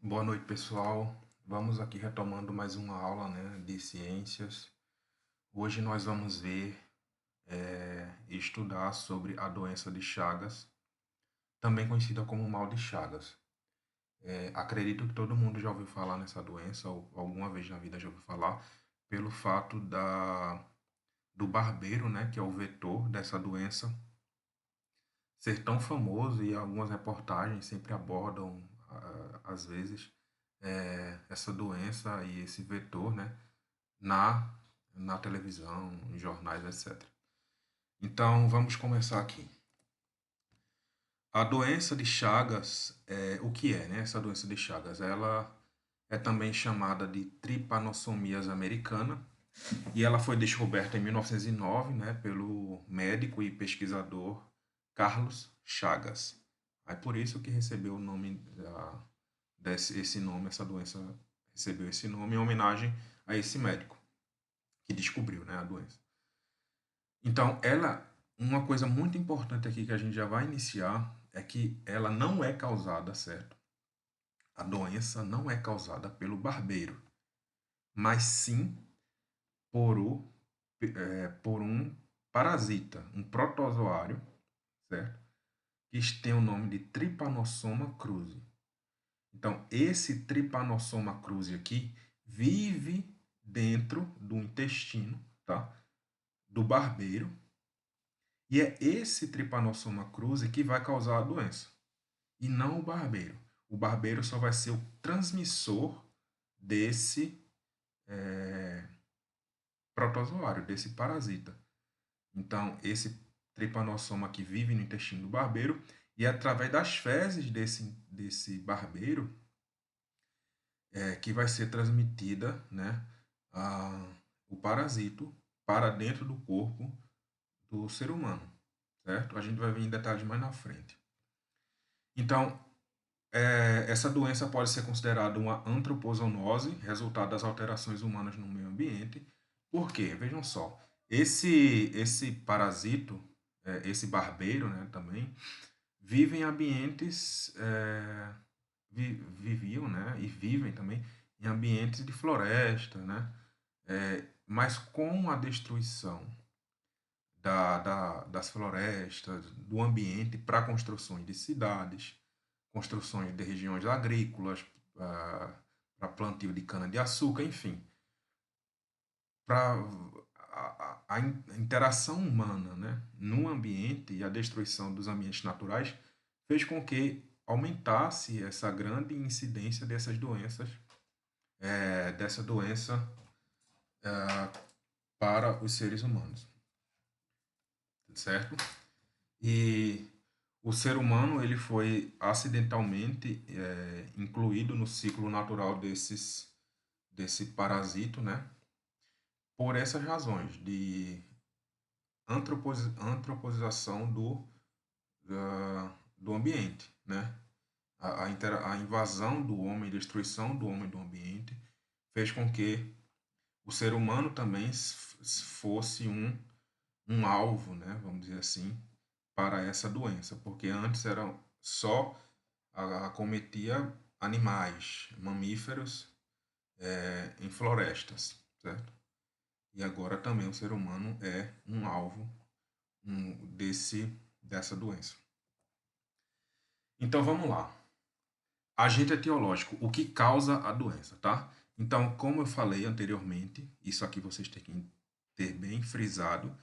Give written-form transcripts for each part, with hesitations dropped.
Boa noite, pessoal. Vamos aqui retomando mais uma aula, né, de ciências. Hoje nós vamos ver e estudar sobre a doença de Chagas, também conhecida como mal de Chagas. Acredito que todo mundo já ouviu falar nessa doença, ou alguma vez na vida já ouviu falar, pelo fato do barbeiro, né, que é o vetor dessa doença, ser tão famoso e algumas reportagens sempre abordam, às vezes, essa doença e esse vetor, né, na, na televisão, em jornais, etc. Então, vamos começar aqui. A doença de Chagas, o que é, né? Essa doença de Chagas, ela é também chamada de tripanossomia americana e ela foi descoberta em 1909, né, pelo médico e pesquisador Carlos Chagas. É por isso que recebeu o nome esse nome, essa doença recebeu esse nome em homenagem a esse médico que descobriu, né, a doença. Então, uma coisa muito importante aqui que a gente já vai iniciar é que ela não é causada, certo? A doença não é causada pelo barbeiro, mas sim por, por um parasita, um protozoário, certo? Que tem o nome de Trypanosoma cruzi. Então, esse Trypanosoma cruzi aqui vive dentro do intestino, tá? Do barbeiro. E é esse Trypanosoma cruzi que vai causar a doença, e não o barbeiro. O barbeiro só vai ser o transmissor desse protozoário, desse parasita. Então, esse Trypanosoma que vive no intestino do barbeiro, e é através das fezes desse barbeiro que vai ser transmitida, né, o parasito para dentro do corpo do ser humano, certo? A gente vai ver em detalhes mais na frente. Então, essa doença pode ser considerada uma antropozoonose, resultado das alterações humanas no meio ambiente. Por quê? Vejam só, esse parasito, esse barbeiro, né, também, vive em ambientes, viviam, né, e vivem também em ambientes de floresta, né, mas com a destruição das florestas, do ambiente para construções de cidades, construções de regiões agrícolas, para plantio de cana-de-açúcar, enfim. Para a interação humana, né, no ambiente e a destruição dos ambientes naturais fez com que aumentasse essa grande incidência dessa doença para os seres humanos, certo? E o ser humano ele foi acidentalmente incluído no ciclo natural desse parasito, né? Por essas razões de antroposização do ambiente, né? A invasão do homem, destruição do homem do ambiente, fez com que o ser humano também fosse um alvo, né? Vamos dizer assim, para essa doença, porque antes era só acometia animais, mamíferos em florestas, certo? E agora também o ser humano é um alvo dessa doença. Então vamos lá. Agente etiológico, o que causa a doença, tá? Então, como eu falei anteriormente, isso aqui vocês têm que ter bem frisado,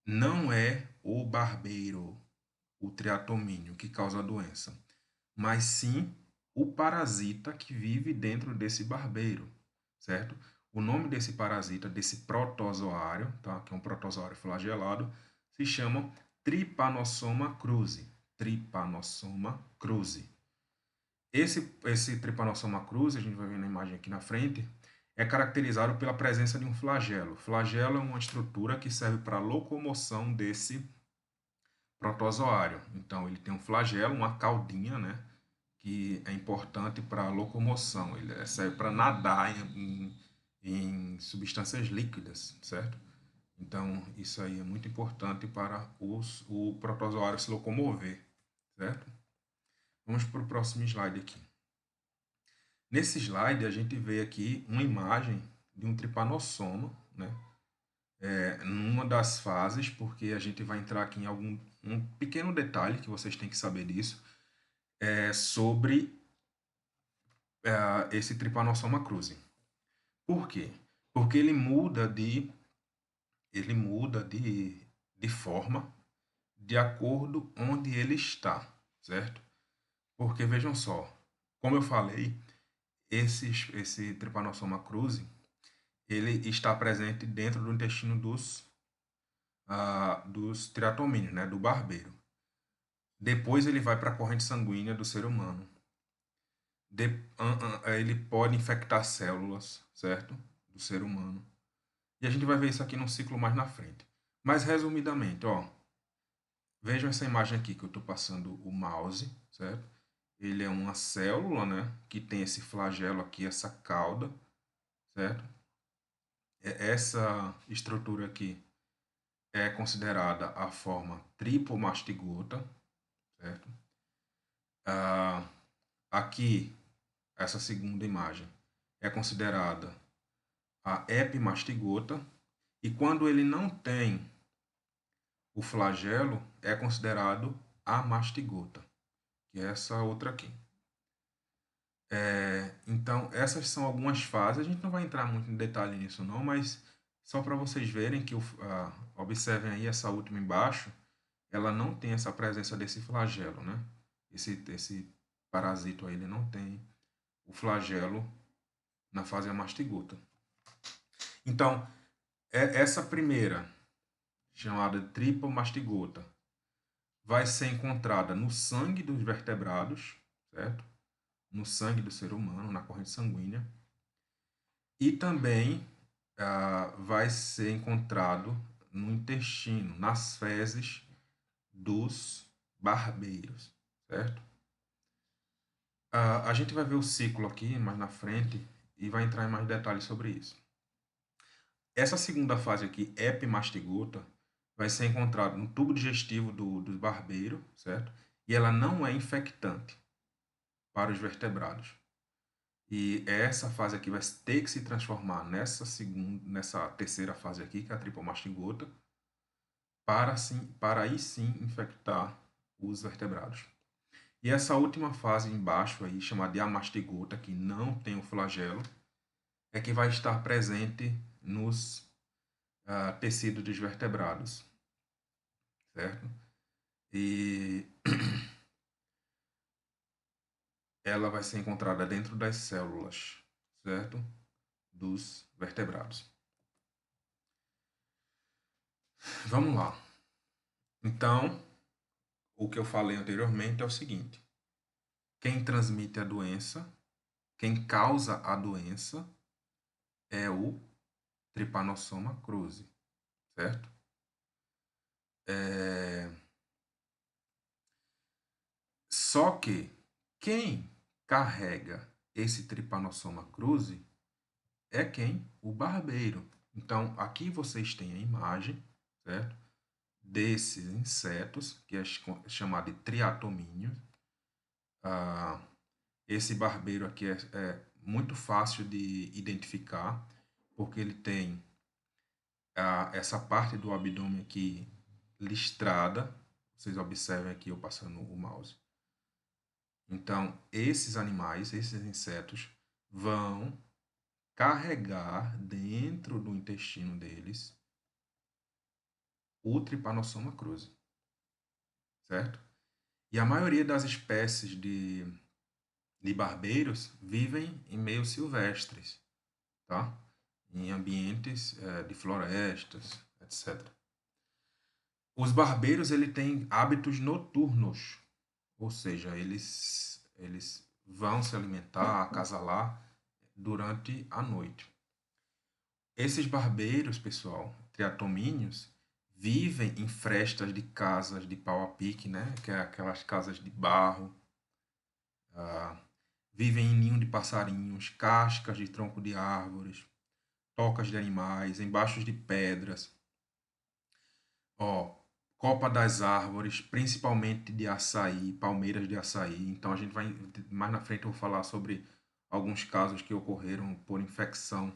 não é o barbeiro, o triatomínio que causa a doença, mas sim o parasita que vive dentro desse barbeiro, certo? O nome desse parasita, desse protozoário, tá? Que é um protozoário flagelado, se chama Trypanosoma cruzi. Trypanosoma cruzi. Esse Trypanosoma cruzi, a gente vai ver na imagem aqui na frente, é caracterizado pela presença de um flagelo. Flagelo é uma estrutura que serve para a locomoção desse protozoário. Então, ele tem um flagelo, uma caudinha, né, que é importante para a locomoção. Ele serve para nadar em substâncias líquidas, certo? Então, isso aí é muito importante para o protozoário se locomover, certo? Vamos para o próximo slide aqui. Nesse slide, a gente vê aqui uma imagem de um tripanossoma, né? Numa das fases, porque a gente vai entrar aqui em um pequeno detalhe que vocês têm que saber disso, sobre esse Trypanosoma cruzi. Por quê? Porque ele muda de forma de acordo onde ele está, certo? Porque vejam só, como eu falei, esse Trypanosoma cruzi, ele está presente dentro do intestino dos triatomíneos, né, do barbeiro. Depois ele vai para a corrente sanguínea do ser humano. Ele pode infectar células, certo? Do ser humano. E a gente vai ver isso aqui num ciclo mais na frente. Mas resumidamente, ó, vejam essa imagem aqui que eu estou passando o mouse, certo? Ele é uma célula, né, que tem esse flagelo aqui, essa cauda, certo? Essa estrutura aqui é considerada a forma tripomastigota, certo? Ah, aqui, essa segunda imagem é considerada a epimastigota, e quando ele não tem o flagelo, é considerado a mastigota, que é essa outra aqui. Então, essas são algumas fases. A gente não vai entrar muito em detalhe nisso, não, mas só para vocês verem que, observem aí essa última embaixo, ela não tem essa presença desse flagelo, né? Esse parasito aí, ele não tem o flagelo na fase amastigota. Então, essa primeira, chamada tripomastigota, vai ser encontrada no sangue dos vertebrados, certo? No sangue do ser humano, na corrente sanguínea. E também vai ser encontrado no intestino, nas fezes dos barbeiros, certo? A gente vai ver o ciclo aqui mais na frente e vai entrar em mais detalhes sobre isso. Essa segunda fase aqui, epimastigota, vai ser encontrada no tubo digestivo dos barbeiros, certo? E ela não é infectante para os vertebrados. E essa fase aqui vai ter que se transformar nessa terceira fase aqui, que é a tripomastigota, para aí sim infectar os vertebrados. E essa última fase embaixo aí, chamada de amastigota, que não tem o flagelo, é que vai estar presente nos tecidos dos vertebrados, certo? E ela vai ser encontrada dentro das células, certo? Dos vertebrados. Vamos lá. Então, o que eu falei anteriormente é o seguinte: quem transmite a doença, quem causa a doença é o Trypanosoma cruzi, certo? Só que quem carrega esse Trypanosoma cruzi é quem? O barbeiro. Então, aqui vocês têm a imagem, certo? Desses insetos, que é chamado de triatomíneos. Esse barbeiro aqui é muito fácil de identificar, porque ele tem essa parte do abdômen aqui listrada. Vocês observem aqui eu passando o mouse. Então, esses animais, esses insetos, vão carregar dentro do intestino deles o Trypanosoma cruzi, certo? E a maioria das espécies de barbeiros vivem em meios silvestres, tá? Em ambientes de florestas, etc. Os barbeiros ele têm hábitos noturnos, ou seja, eles vão se alimentar, acasalar durante a noite. Esses barbeiros, pessoal, triatomíneos, vivem em frestas de casas de pau a pique, né? Que é aquelas casas de barro. Vivem em ninho de passarinhos, cascas de tronco de árvores, tocas de animais, embaixo de pedras. Ó, copa das árvores, principalmente de açaí, palmeiras de açaí. Então a gente vai mais na frente eu vou falar sobre alguns casos que ocorreram por infecção,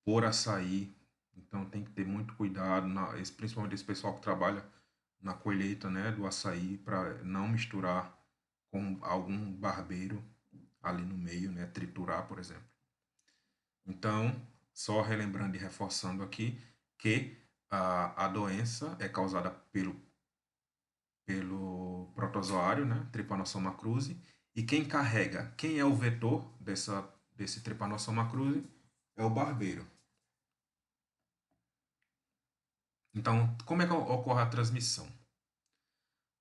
por açaí. Então tem que ter muito cuidado, principalmente esse pessoal que trabalha na colheita, né, do açaí, para não misturar com algum barbeiro ali no meio, né, triturar, por exemplo. Então, só relembrando e reforçando aqui que a doença é causada pelo protozoário, né, Trypanosoma cruzi, e quem é o vetor desse Trypanosoma cruzi é o barbeiro. Então, como é que ocorre a transmissão?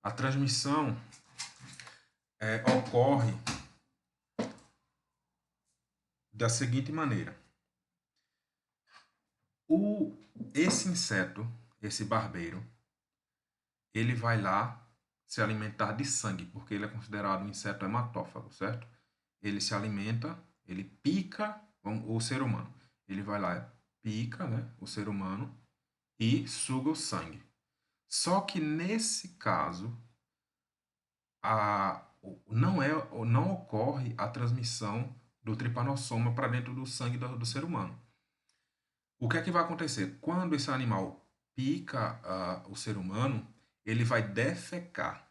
A transmissão ocorre da seguinte maneira. Esse inseto, esse barbeiro, ele vai lá se alimentar de sangue, porque ele é considerado um inseto hematófago, certo? Ele se alimenta, ele pica o ser humano. Ele vai lá, pica, né, o ser humano e suga o sangue. Só que nesse caso, não ocorre a transmissão do tripanossoma para dentro do sangue do ser humano. O que é que vai acontecer? Quando esse animal pica o ser humano, ele vai defecar,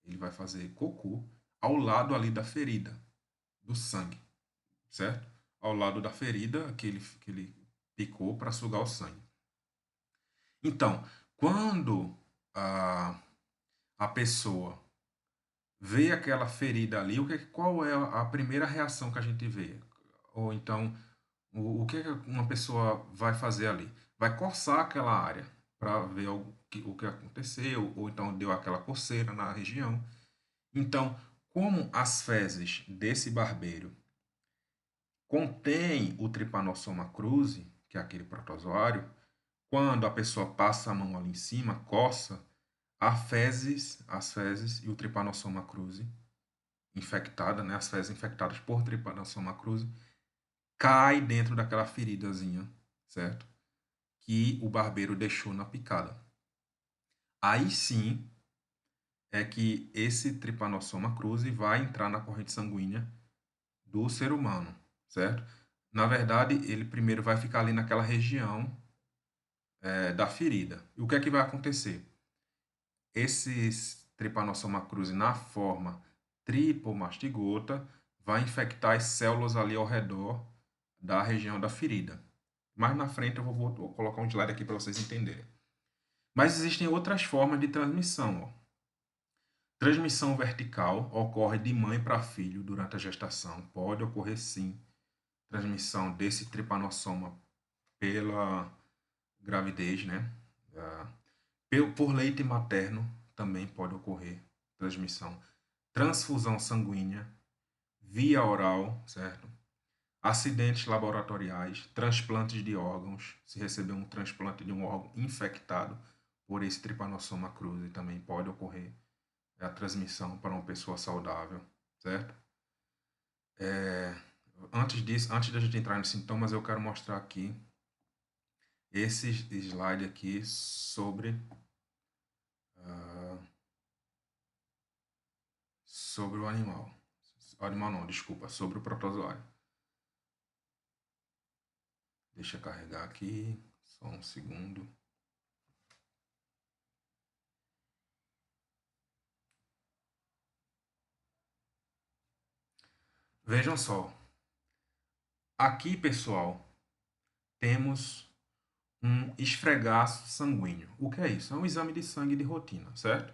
ele vai fazer cocô ao lado ali da ferida, do sangue, certo? Ao lado da ferida que ele picou para sugar o sangue. Então, quando a pessoa vê aquela ferida ali, qual é a primeira reação que a gente vê? Ou então, o que uma pessoa vai fazer ali? Vai coçar aquela área para ver o que aconteceu, ou então deu aquela coceira na região. Então, como as fezes desse barbeiro contém o Trypanosoma cruzi, que é aquele protozoário, quando a pessoa passa a mão ali em cima, coça, as fezes e o Trypanosoma cruzi infectada, né, as fezes infectadas por Trypanosoma cruzi, cai dentro daquela feridazinha, certo? Que o barbeiro deixou na picada. Aí sim é que esse Trypanosoma cruzi vai entrar na corrente sanguínea do ser humano, certo? Na verdade, ele primeiro vai ficar ali naquela região da ferida. E o que é que vai acontecer? Esses Trypanosoma cruzi na forma tripomastigota vai infectar as células ali ao redor da região da ferida. Mais na frente eu vou colocar um slide aqui para vocês entenderem. Mas existem outras formas de transmissão. Ó. Transmissão vertical ocorre de mãe para filho durante a gestação. Pode ocorrer sim transmissão desse tripanossoma pela gravidez, né? Por leite materno também pode ocorrer transmissão. Transfusão sanguínea, via oral, certo? Acidentes laboratoriais, transplantes de órgãos, se receber um transplante de um órgão infectado por esse Trypanosoma cruzi, também pode ocorrer a transmissão para uma pessoa saudável, certo? Antes da gente entrar nos sintomas, eu quero mostrar aqui esse slide aqui sobre o animal. O animal não, desculpa, sobre o protozoário. Deixa eu carregar aqui, só um segundo. Vejam só. Aqui, pessoal, temos um esfregaço sanguíneo. O que é isso? É um exame de sangue de rotina, certo?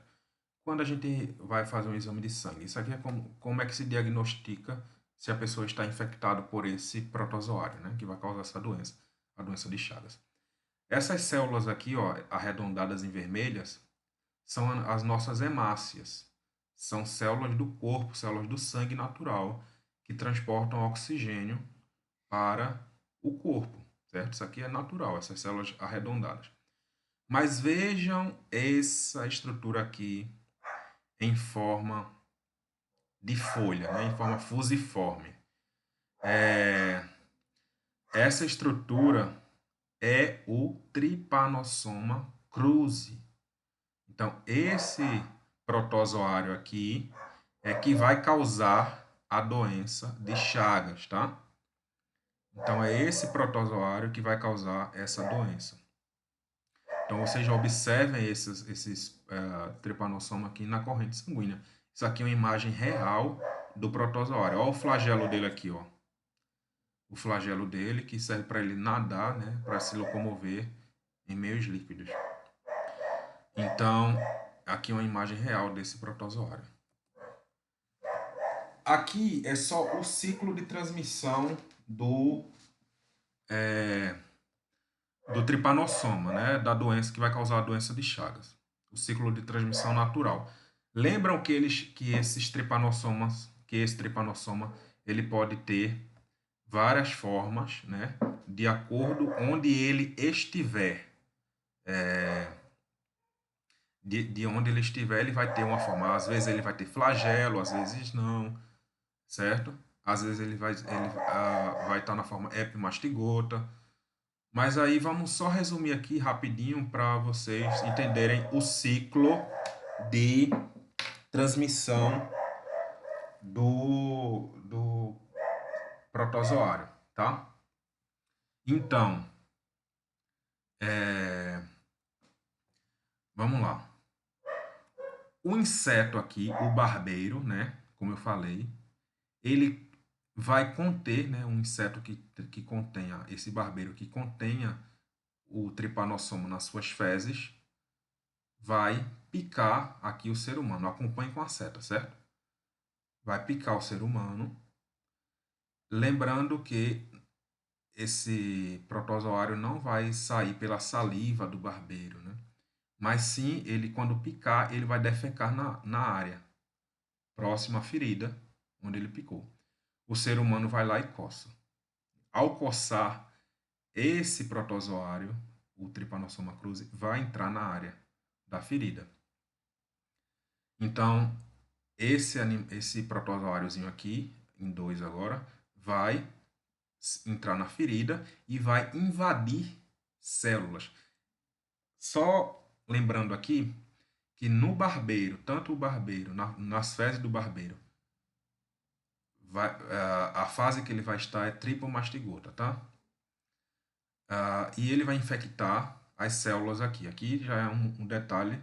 Quando a gente vai fazer um exame de sangue, isso aqui é como é que se diagnostica se a pessoa está infectada por esse protozoário, né, que vai causar essa doença, a doença de Chagas. Essas células aqui, ó, arredondadas em vermelhas, são as nossas hemácias. São células do corpo, células do sangue natural, que transportam oxigênio para o corpo, certo? Isso aqui é natural, essas células arredondadas. Mas vejam essa estrutura aqui em forma de folha, né? Em forma fusiforme. Essa estrutura é o Trypanosoma cruzi. Então, esse protozoário aqui é que vai causar a doença de Chagas, tá? Então, é esse protozoário que vai causar essa doença. Então, vocês já observem esses tripanossomas aqui na corrente sanguínea. Isso aqui é uma imagem real do protozoário. Olha o flagelo dele aqui, ó. O flagelo dele, que serve para ele nadar, né? Para se locomover em meios líquidos. Então, aqui é uma imagem real desse protozoário. Aqui é só o ciclo de transmissão do tripanossoma, né? Da doença que vai causar a doença de Chagas. O ciclo de transmissão natural. Lembram que esse tripanossoma, ele pode ter várias formas, né? De acordo onde ele estiver. De onde ele estiver, ele vai ter uma forma. Às vezes ele vai ter flagelo, às vezes não, certo? Às vezes ele vai estar na forma epimastigota. Mas aí vamos só resumir aqui rapidinho para vocês entenderem o ciclo de transmissão do protozoário, tá? Então, vamos lá. O inseto aqui, o barbeiro, né? Como eu falei, ele vai conter, né? Um inseto que contenha, esse barbeiro que contenha o tripanossoma nas suas fezes, vai picar aqui o ser humano. Acompanhe com a seta, certo? Vai picar o ser humano. Lembrando que esse protozoário não vai sair pela saliva do barbeiro, né? Mas sim, ele quando picar, ele vai defecar na área próxima à ferida onde ele picou. O ser humano vai lá e coça. Ao coçar, esse protozoário, o Trypanosoma cruzi, vai entrar na área da ferida. Então, esse protozoáriozinho aqui, em 2 agora, vai entrar na ferida e vai invadir células. Só lembrando aqui que no barbeiro, tanto o barbeiro, nas fezes do barbeiro, a fase que ele vai estar é tripomastigota, tá? E ele vai infectar as células aqui. Aqui já é um detalhe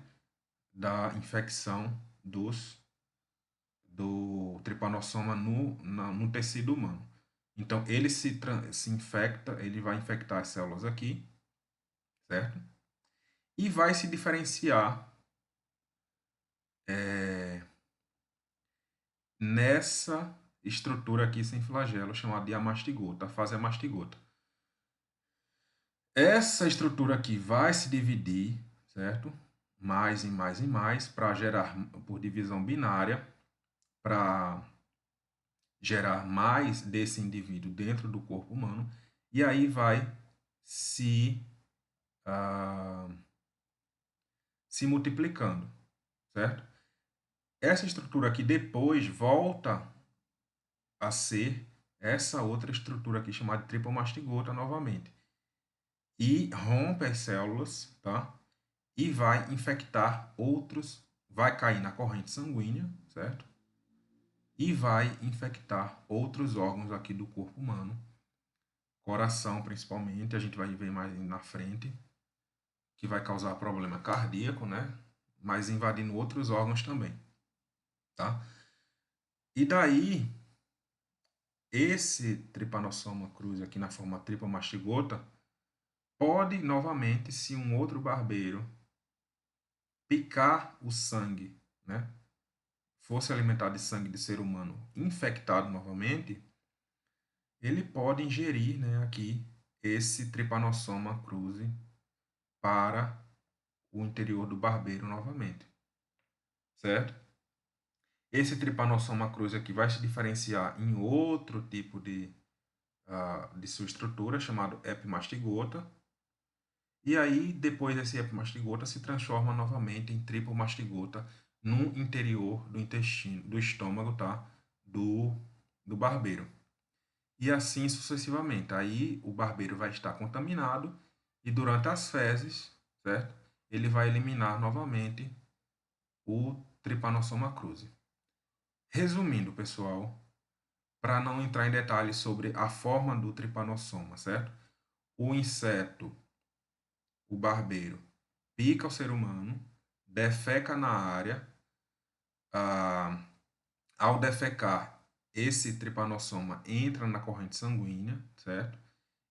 da infecção do tripanossoma no tecido humano. Então, ele se infecta, ele vai infectar as células aqui, certo? E vai se diferenciar nessa estrutura aqui sem flagelo, chamada de amastigota, a fase amastigota. Essa estrutura aqui vai se dividir, certo? Mais e mais e mais, para gerar, por divisão binária, para gerar mais desse indivíduo dentro do corpo humano, e aí vai se multiplicando, certo? Essa estrutura aqui depois volta a ser essa outra estrutura aqui chamada de tripomastigota novamente. E rompe as células, tá? E vai infectar outros, vai cair na corrente sanguínea, certo? E vai infectar outros órgãos aqui do corpo humano, coração principalmente, a gente vai ver mais na frente, que vai causar problema cardíaco, né? Mas invadindo outros órgãos também, tá? E daí, esse Trypanosoma cruzi aqui na forma tripomastigota pode novamente, se um outro barbeiro picar o sangue, né? Fosse alimentado de sangue de ser humano infectado novamente, ele pode ingerir, né, aqui esse Trypanosoma cruzi para o interior do barbeiro novamente, certo? Esse Trypanosoma cruzi aqui vai se diferenciar em outro tipo de sua estrutura, chamado epimastigota, e aí depois desse epimastigota se transforma novamente em tripomastigota no interior do intestino, do estômago, tá? do barbeiro. E assim sucessivamente. Aí o barbeiro vai estar contaminado e durante as fezes, certo? Ele vai eliminar novamente o Trypanosoma cruzi. Resumindo, pessoal, para não entrar em detalhes sobre a forma do tripanossoma, certo? O inseto, o barbeiro, pica o ser humano, defeca na área. ah, Ao defecar, esse tripanossoma entra na corrente sanguínea, certo?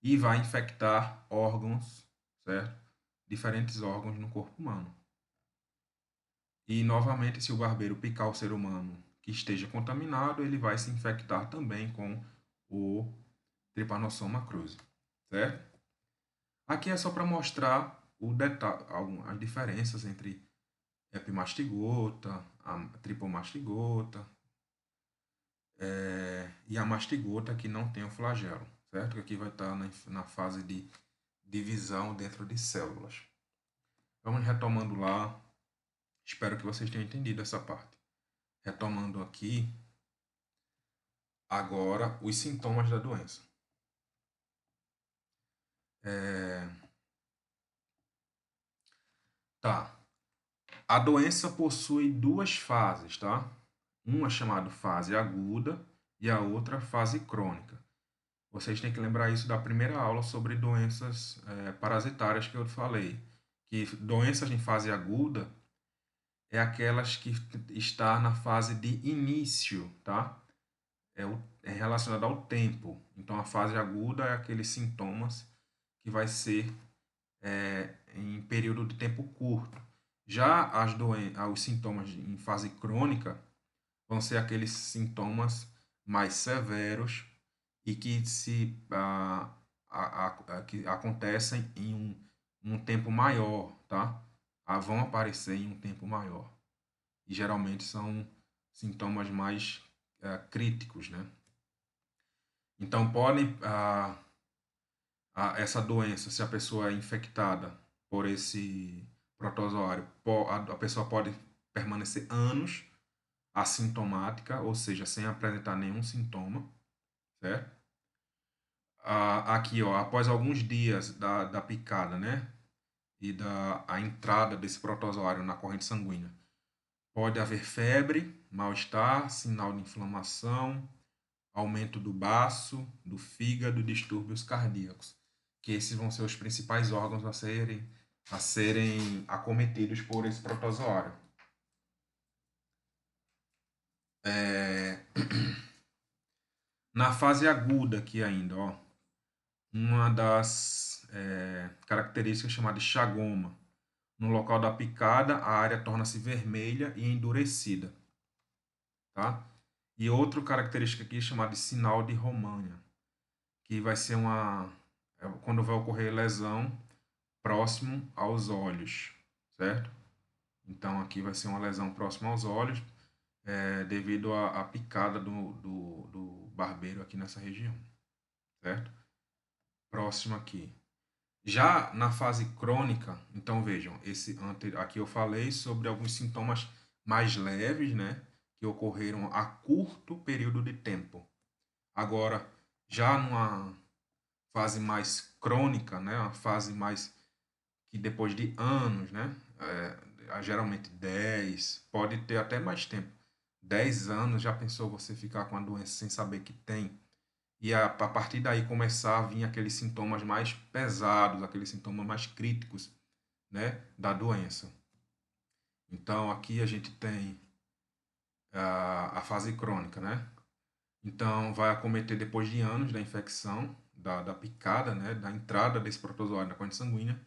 E vai infectar órgãos, certo? Diferentes órgãos no corpo humano. E, novamente, se o barbeiro picar o ser humano que esteja contaminado, ele vai se infectar também com o Trypanosoma cruzi, certo? Aqui é só para mostrar as diferenças entre epimastigota, a tripomastigota e a mastigota que não tem o flagelo, certo? Que aqui vai estar na fase de divisão dentro de células. Vamos retomando lá. Espero que vocês tenham entendido essa parte. Retomando aqui, agora, os sintomas da doença. Tá. A doença possui duas fases, tá? Uma chamada fase aguda e a outra fase crônica. Vocês têm que lembrar isso da primeira aula sobre doenças parasitárias que eu falei. Que doenças em fase aguda é aquelas que está na fase de início, tá? É relacionado ao tempo. Então, a fase aguda é aqueles sintomas que vai ser em período de tempo curto. Já os sintomas em fase crônica vão ser aqueles sintomas mais severos e que que acontecem em um tempo maior, tá? Vão aparecer em um tempo maior. E geralmente são sintomas mais críticos, né? Então, essa doença, se a pessoa é infectada por esse protozoário, a pessoa pode permanecer anos assintomática, ou seja, sem apresentar nenhum sintoma, certo? Aqui, ó, após alguns dias da picada, né? E a entrada desse protozoário na corrente sanguínea, pode haver febre, mal-estar, sinal de inflamação, aumento do baço, do fígado, distúrbios cardíacos, que esses vão ser os principais órgãos a serem acometidos por esse protozoário. Na fase aguda aqui ainda, ó, uma das características chamada de chagoma. No local da picada, a área torna-se vermelha e endurecida, tá? E outra característica aqui chamada de sinal de Romagne, que vai ser quando vai ocorrer lesão próximo aos olhos, certo? Então aqui vai ser uma lesão próxima aos olhos, devido à picada do barbeiro aqui nessa região, certo? Próximo aqui. Já na fase crônica, então vejam, aqui eu falei sobre alguns sintomas mais leves, né, que ocorreram a curto período de tempo. Agora, já numa fase mais crônica, né, uma fase mais que depois de anos, né, geralmente 10, pode ter até mais tempo. 10 anos, já pensou você ficar com a doença sem saber que tem? E a partir daí começar a vir aqueles sintomas mais pesados, aqueles sintomas mais críticos, né, da doença. Então, aqui a gente tem a fase crônica, né? Então, vai acometer depois de anos da infecção, da picada, né, da entrada desse protozoário na corrente sanguínea.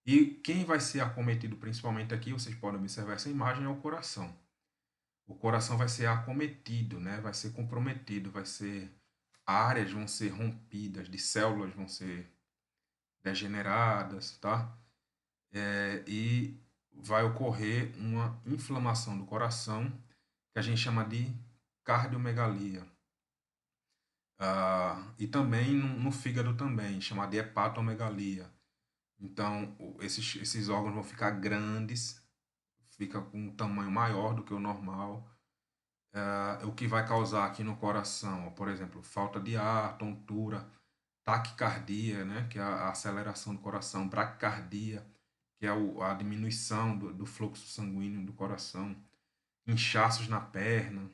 E quem vai ser acometido principalmente aqui, vocês podem observar essa imagem, é o coração. O coração vai ser acometido, né? Vai ser comprometido, áreas vão ser rompidas, de células vão ser degeneradas, tá? E vai ocorrer uma inflamação do coração, que a gente chama de cardiomegalia. E também no fígado também, chamada de hepatomegalia. Então, esses órgãos vão ficar grandes, fica com um tamanho maior do que o normal. O que vai causar aqui no coração, por exemplo, falta de ar, tontura, taquicardia, né, que é a aceleração do coração, braquicardia, que é a diminuição do fluxo sanguíneo do coração, inchaços na perna.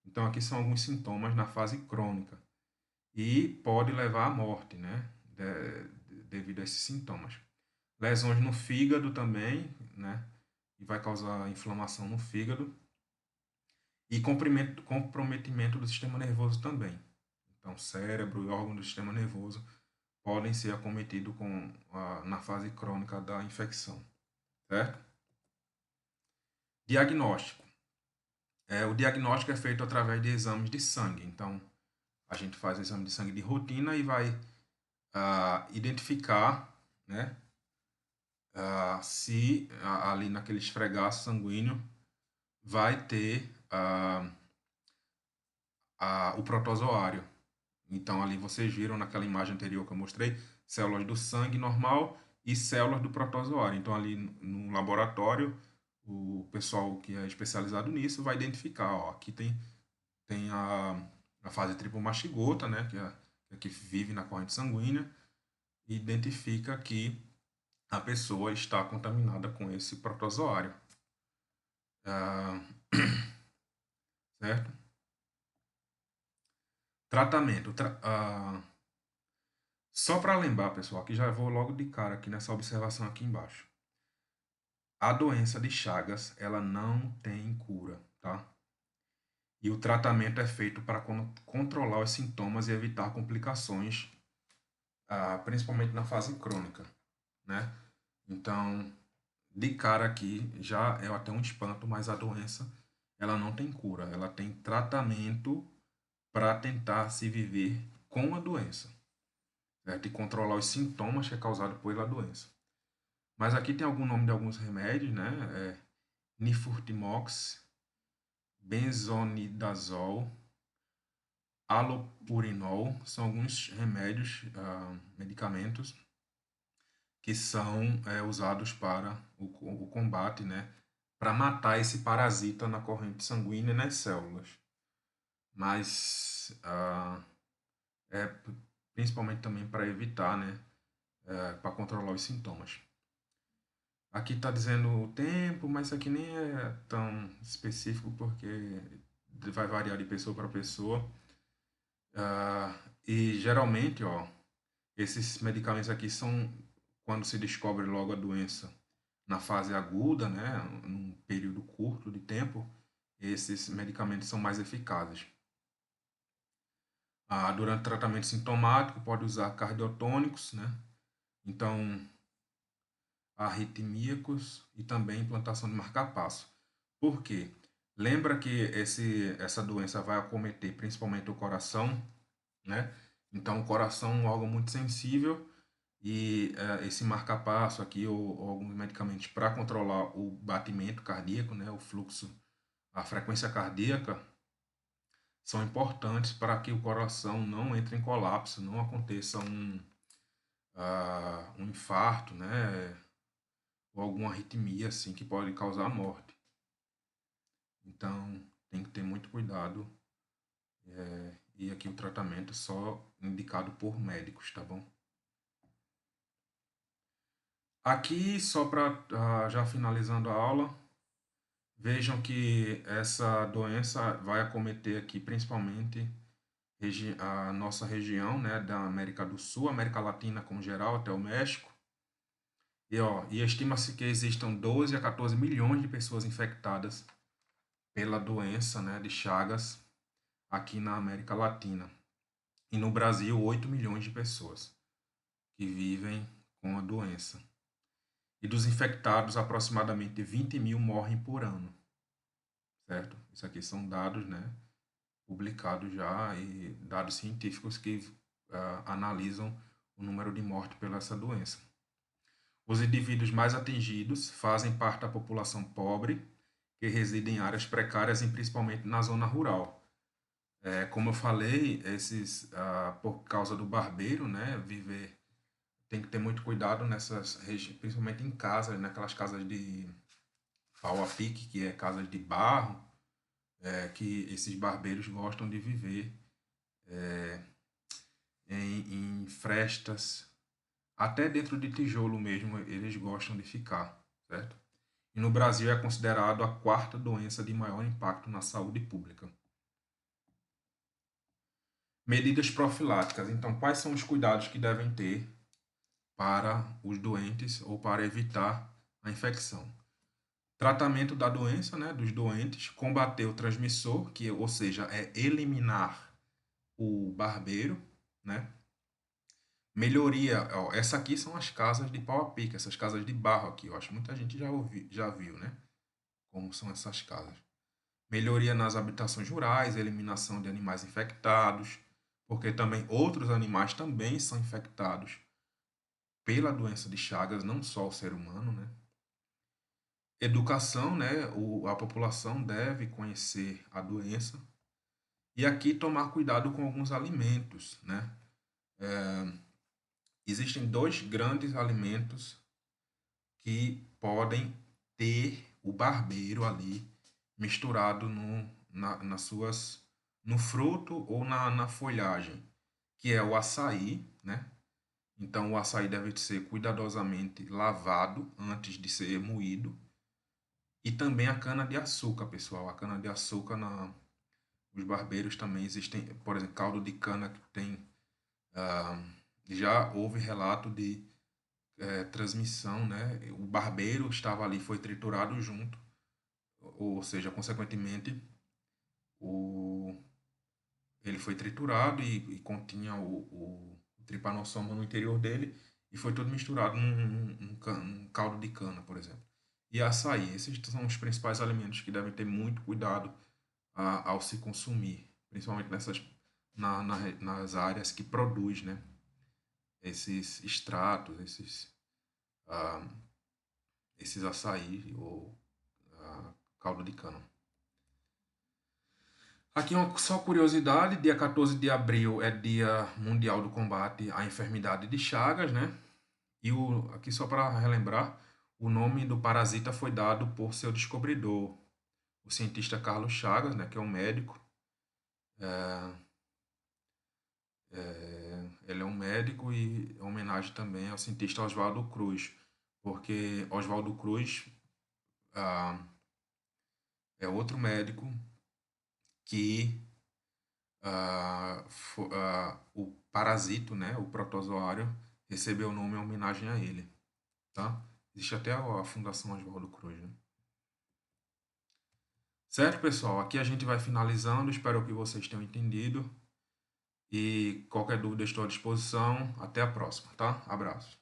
Então, aqui são alguns sintomas na fase crônica e pode levar à morte, né? Devido a esses sintomas. Lesões no fígado também, né? E vai causar inflamação no fígado e comprometimento do sistema nervoso também. Então, cérebro e órgãos do sistema nervoso podem ser acometidos na fase crônica da infecção, certo? Diagnóstico. O diagnóstico é feito através de exames de sangue. Então, a gente faz exame de sangue de rotina e vai identificar, né, se ali naquele esfregaço sanguíneo vai ter o protozoário. Então, ali vocês viram naquela imagem anterior que eu mostrei, células do sangue normal e células do protozoário. Então, ali no laboratório, o pessoal que é especializado nisso vai identificar, ó, aqui tem a fase triplomastigota, né, que vive na corrente sanguínea, e identifica que a pessoa está contaminada com esse protozoário. Certo? Tratamento. Só para lembrar, pessoal, aqui já vou logo de cara aqui nessa observação aqui embaixo. A doença de Chagas, ela não tem cura, tá? E o tratamento é feito para controlar os sintomas e evitar complicações, principalmente na fase crônica, né? Então, de cara aqui, já é até um espanto, mas a doença, ela não tem cura. Ela tem tratamento para tentar se viver com a doença, certo? E controlar os sintomas que é causado pela doença. Mas aqui tem algum nome de alguns remédios, né? Nifurtimox, benzonidazol, alopurinol, são alguns remédios, medicamentos que são usados para o combate, né? Para matar esse parasita na corrente sanguínea e nas células. Mas é principalmente também para evitar, né? Para controlar os sintomas. Aqui está dizendo o tempo, mas isso aqui nem é tão específico porque vai variar de pessoa para pessoa. E geralmente, ó, esses medicamentos aqui são quando se descobre logo a doença na fase aguda, né, num período curto de tempo, esses medicamentos são mais eficazes. Durante o tratamento sintomático, pode usar cardiotônicos, né? Então, arritmíacos e também implantação de marca-passo. Por quê? Lembra que essa doença vai acometer principalmente o coração, né? Então, o coração é um órgão muito sensível e esse marca-passo aqui, ou alguns medicamentos para controlar o batimento cardíaco, né? O fluxo, a frequência cardíaca, são importantes para que o coração não entre em colapso, não aconteça um infarto, né? Ou alguma arritmia assim que pode causar morte. Então, tem que ter muito cuidado. E aqui o tratamento é só indicado por médicos, tá bom? Aqui, só para já finalizando a aula, vejam que essa doença vai acometer aqui principalmente a nossa região, né, da América do Sul, América Latina como geral, até o México. E estima-se que existam 12 a 14 milhões de pessoas infectadas pela doença, né, de Chagas aqui na América Latina. E no Brasil, 8 milhões de pessoas que vivem com a doença. E dos infectados, aproximadamente 20 mil morrem por ano, certo? Isso aqui são dados, né, publicados já e dados científicos que analisam o número de mortes pela essa doença. Os indivíduos mais atingidos fazem parte da população pobre, que reside em áreas precárias e principalmente na zona rural. Como eu falei, por causa do barbeiro, né, tem que ter muito cuidado nessas regiões, principalmente em casas, naquelas casas de pau a pique, que é casas de barro, que esses barbeiros gostam de viver em frestas, até dentro de tijolo mesmo eles gostam de ficar, certo? E no Brasil é considerado a quarta doença de maior impacto na saúde pública. Medidas profiláticas. Então, quais são os cuidados que devem ter para os doentes ou para evitar a infecção? Tratamento da doença, né, dos doentes, combater o transmissor, que, ou seja, é eliminar o barbeiro, né? Melhoria, ó, essa aqui são as casas de pau a pique, essas casas de barro aqui, eu acho que muita gente já viu, né? Como são essas casas. Melhoria nas habitações rurais, eliminação de animais infectados, porque também outros animais também são infectados pela doença de Chagas, não só o ser humano, né? Educação, né? A população deve conhecer a doença. E aqui tomar cuidado com alguns alimentos, né? Existem dois grandes alimentos que podem ter o barbeiro ali misturado nas suas, no fruto ou na folhagem, que é o açaí, né? Então o açaí deve ser cuidadosamente lavado antes de ser moído. E também a cana-de-açúcar, pessoal. A cana-de-açúcar, os barbeiros também existem, por exemplo, caldo de cana que tem. ah, Já houve relato de transmissão, né? O barbeiro estava ali, foi triturado junto, ou seja, consequentemente, o, ele foi triturado e continha o tripanossoma no interior dele e foi tudo misturado num caldo de cana, por exemplo. E açaí, esses são os principais alimentos que devem ter muito cuidado ao se consumir, principalmente nas áreas que produz, né, esses extratos, ah, esses açaí ou caldo de cana. Aqui uma só curiosidade, dia 14 de abril é Dia Mundial do Combate à Enfermidade de Chagas, né? E aqui só para relembrar, o nome do parasita foi dado por seu descobridor, o cientista Carlos Chagas, né, que é um médico. Ele é um médico e homenagem também ao cientista Oswaldo Cruz, porque Oswaldo Cruz ah, é outro médico que o parasito, né, o protozoário, recebeu o nome em homenagem a ele, tá? Existe até a Fundação Oswaldo Cruz, né? Certo, pessoal? Aqui a gente vai finalizando. Espero que vocês tenham entendido. E qualquer dúvida, estou à disposição. Até a próxima, tá? Abraço.